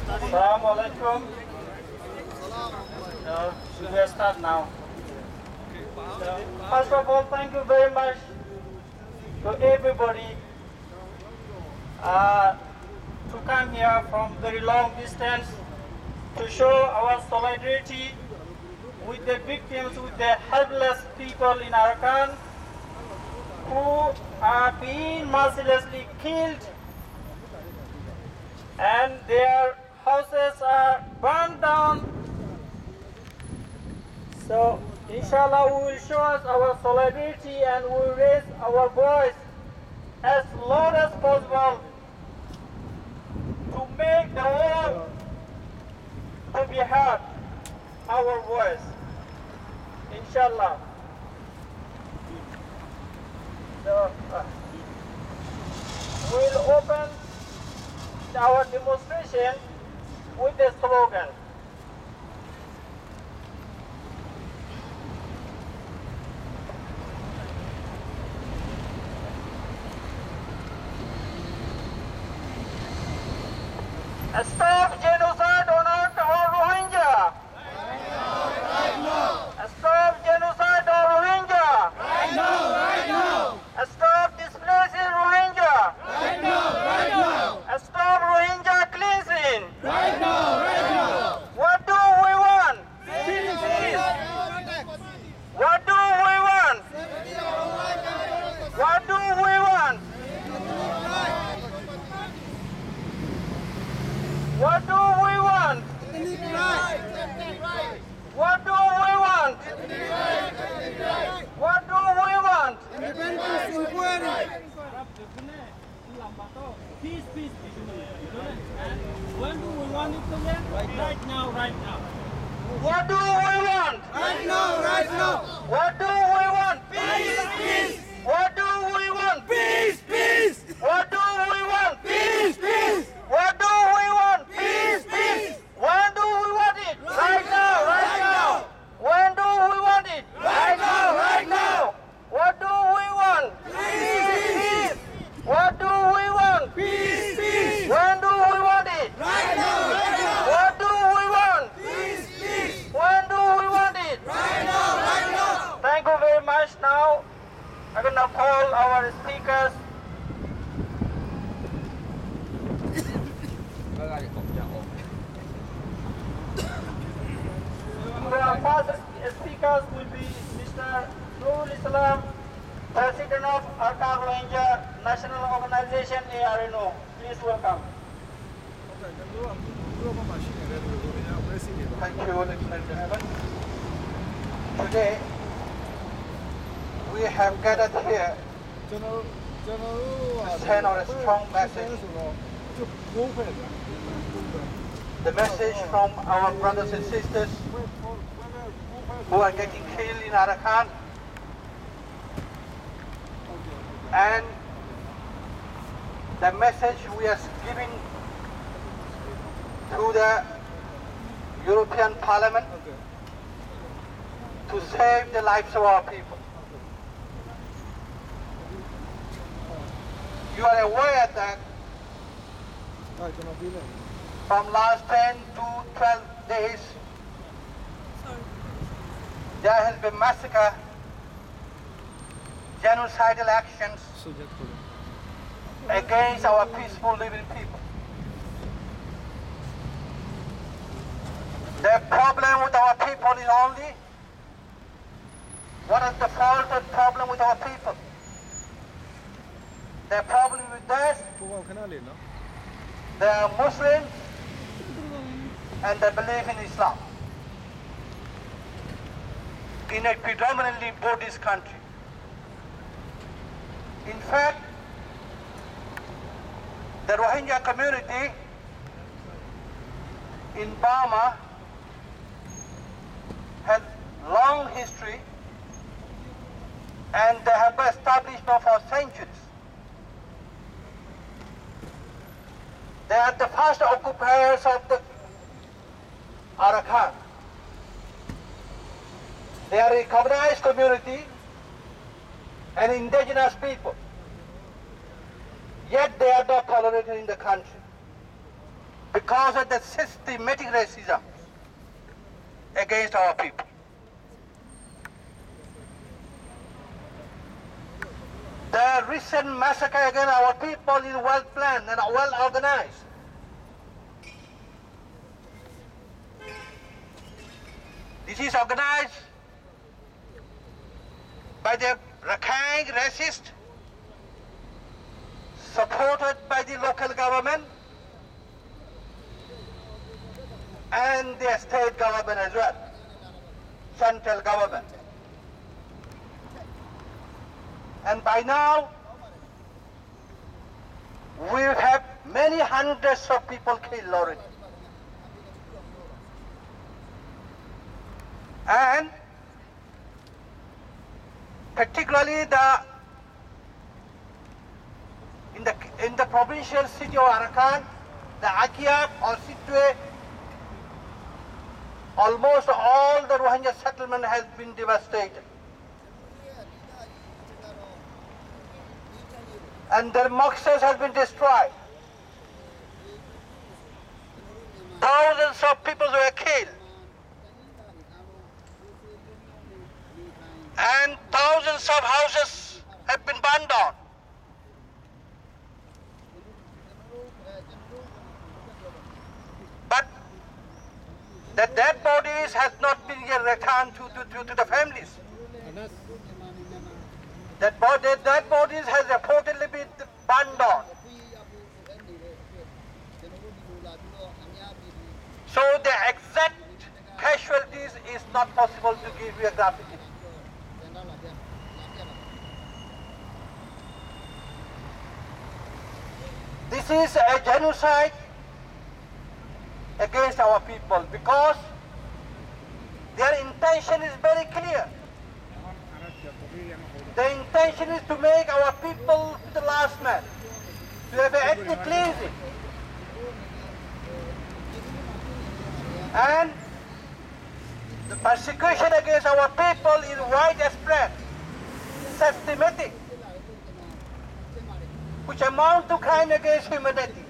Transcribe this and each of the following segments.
Assalamu alaikum. We will start now. First of all, thank you very much to everybody to come here from very long distance to show our solidarity with the victims, with the helpless people in Arakan who are being mercilessly killed and their houses are burned down. So, inshallah, we will show us our solidarity and we will raise our voice as loud as possible to make the world to be heard, our voice, inshallah. So, we'll open our demonstration with the slogan. Stop genocide on our Rohingya! Right now! Stop genocide on Rohingya! Right now! Right now! Stop displacing Rohingya! Right now! Right now! Stop Rohingya cleansing! Right now! Right now! What do we want? Peace! What do we want? What do we want? What do we want? What do we want? What do we want? Peace. And when do we want it to end? Right now. What do we want? Right now! Right now! What do we want? Peace! What do we want? Peace! Peace! What do we want? Peace! Peace! What do we want? Peace! Peace! When do we want it? Right now. When do we want it? Right now! Right now! What do we want? Peace! What do we want? Peace! Peace! When do we want it? Right now! Right now! What do we want? Peace! Peace! When do we want it? Right now! Right now! Thank you very much. Now I'm gonna call our speakers. Our first speakers will be Mr. Nurul, President of Rohingya National Organization ARNO. Please welcome. Thank you, ladies and gentlemen. Today, we have gathered here to send out a strong message. The message from our brothers and sisters who are getting killed in Arakan, and the message we are giving to the European Parliament to save the lives of our people. You are aware that from last 10 to 12 days, there has been massacre, genocidal actions against our peaceful living people. The problem with our people is only, what is the fault and problem with our people? The problem with us, they are Muslims and they believe in Islam. in a predominantly Buddhist country. In fact, the Rohingya community in Burma has long history and they have been established now for centuries. They are the first occupiers of the Arakan. They are a recognized community and indigenous people. Yet they are not tolerated in the country because of the systematic racism against our people. The recent massacre against our people is well planned and well organized. This is organized by the Rakhine racist, supported by the local government and the state government as well, central government. And by now, we have many hundreds of people killed already. And particularly in the provincial city of Arakan, the Akiat or Sitwe, almost all the Rohingya settlement has been devastated. And their mosques has been destroyed. Thousands of people were killed. And thousands of houses have been burned down. But the dead bodies has not been yet returned to the families. Dead bodies has reportedly been burned down. So the exact casualties is not possible to give you a graphic. This is a genocide against our people because their intention is very clear. The intention is to make our people the last man, to have an ethnic cleansing. And the persecution against our people is widespread, systematic, which amount to crime against humanity.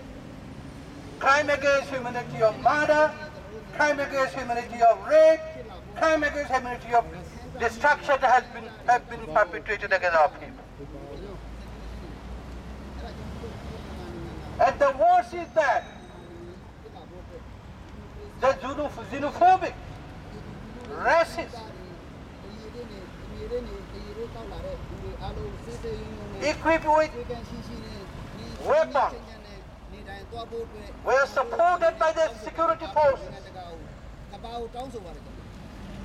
Crime against humanity of murder, crime against humanity of rape, crime against humanity of destruction have been perpetrated against our people. And the worst is that the xenophobic, racist, equipped with weapons, were supported by the security forces.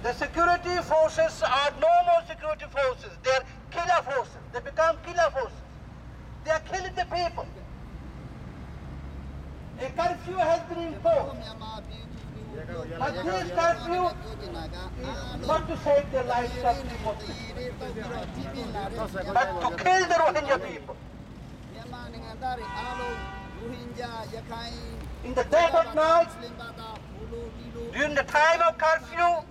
The security forces are no more security forces. They are killer forces. They become killer forces. They are killing the people. A curfew has been imposed. But this curfew is not to save the lives of people, but to kill the Rohingya people. In the dead of night, during the time of curfew,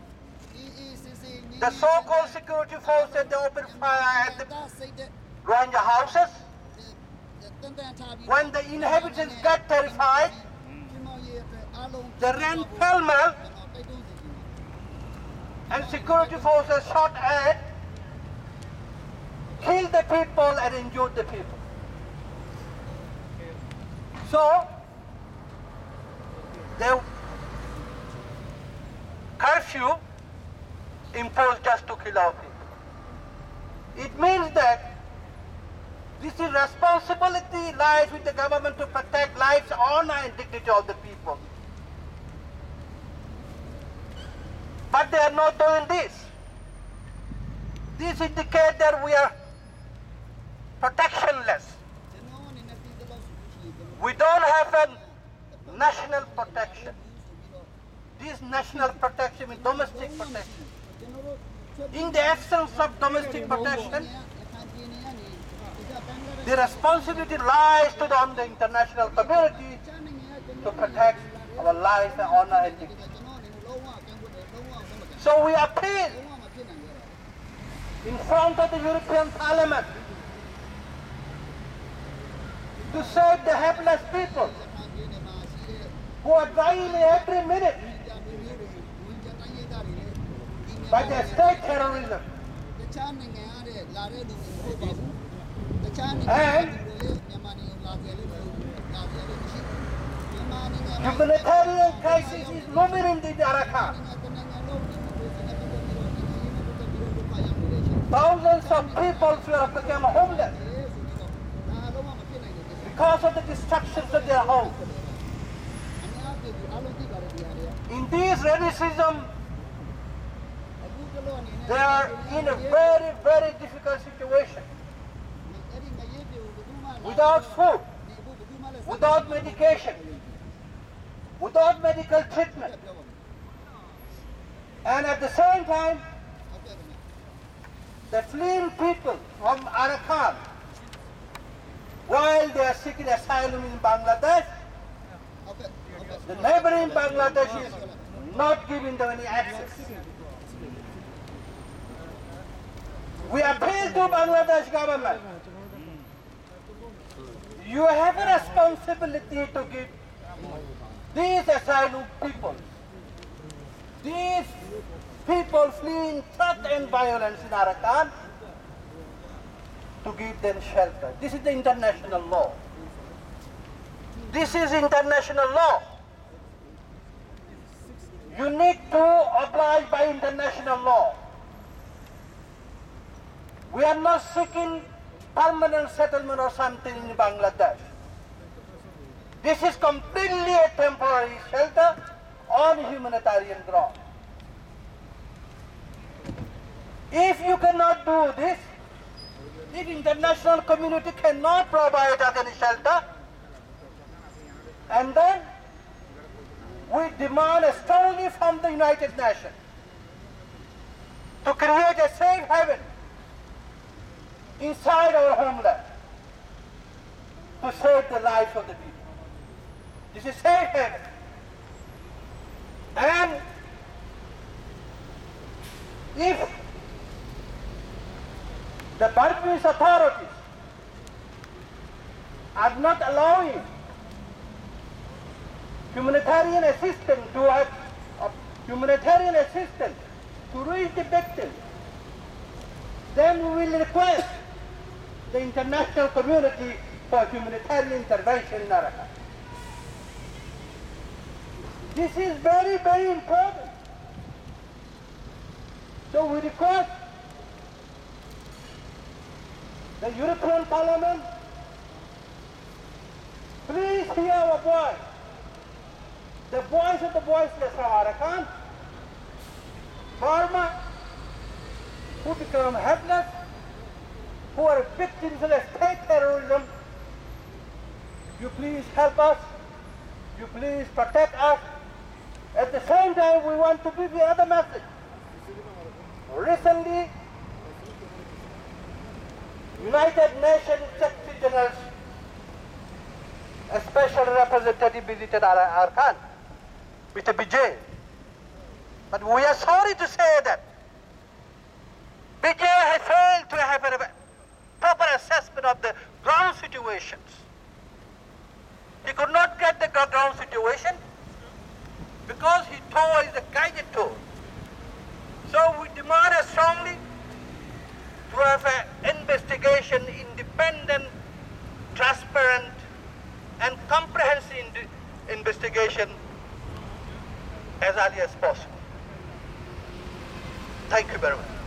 the so-called security forces, they open fire at the Rohingya houses. When the inhabitants get terrified, they ran pell-mell and security forces shot at, killed the people and injured the people. So, the curfew imposed just to kill our people. It means that this is responsibility lies with the government to protect lives, honor and dignity of the people. But they are not doing this. This indicates that we are protectionless. We don't have a national protection. This national protection is domestic protection. In the absence of domestic protection, the responsibility lies on the international community to protect our lives and honor and dignity. So we appeal in front of the European Parliament to save the helpless people who are dying every minute by the state terrorism. And humanitarian crisis is looming in the Rakhine. Thousands of people have become homeless because of the destructions of their homes. In this racism, they are in a very, very difficult situation. Without food, without medication, without medical treatment. And at the same time, the fleeing people from Arakan, while they are seeking asylum in Bangladesh, the neighboring Bangladesh is not giving them any access. We appeal to Bangladesh government. You have a responsibility to give these asylum people, these people fleeing threat and violence in Arakan, to give them shelter. This is the international law. This is international law. You need to oblige by international law. We are not seeking permanent settlement or something in Bangladesh. This is completely a temporary shelter on humanitarian ground. If you cannot do this, if international community cannot provide us any shelter, and then we demand strongly from the United Nations to create a safe haven inside our homeland to save the lives of the people. This is safe haven. And if the Burmese authorities are not allowing humanitarian assistance to reach the victims, then we will request the international community for humanitarian intervention in Arakan. This is very, very important. So we request the European Parliament, please hear our voice, the voice of the voiceless from Arakan, Burma, who become helpless, who are victims of state terrorism. You please help us, you please protect us. At the same time, we want to give you another message. Recently, United Nations Secretary General's special representative visited Arakan, Mr. Bijay. But we are sorry to say that Bijay has failed to have a proper assessment of the ground situations. He could not get the ground situation because his tour is a guided tour. So we demand strongly to have an investigation, independent, transparent, and comprehensive investigation as early as possible. Thank you very much.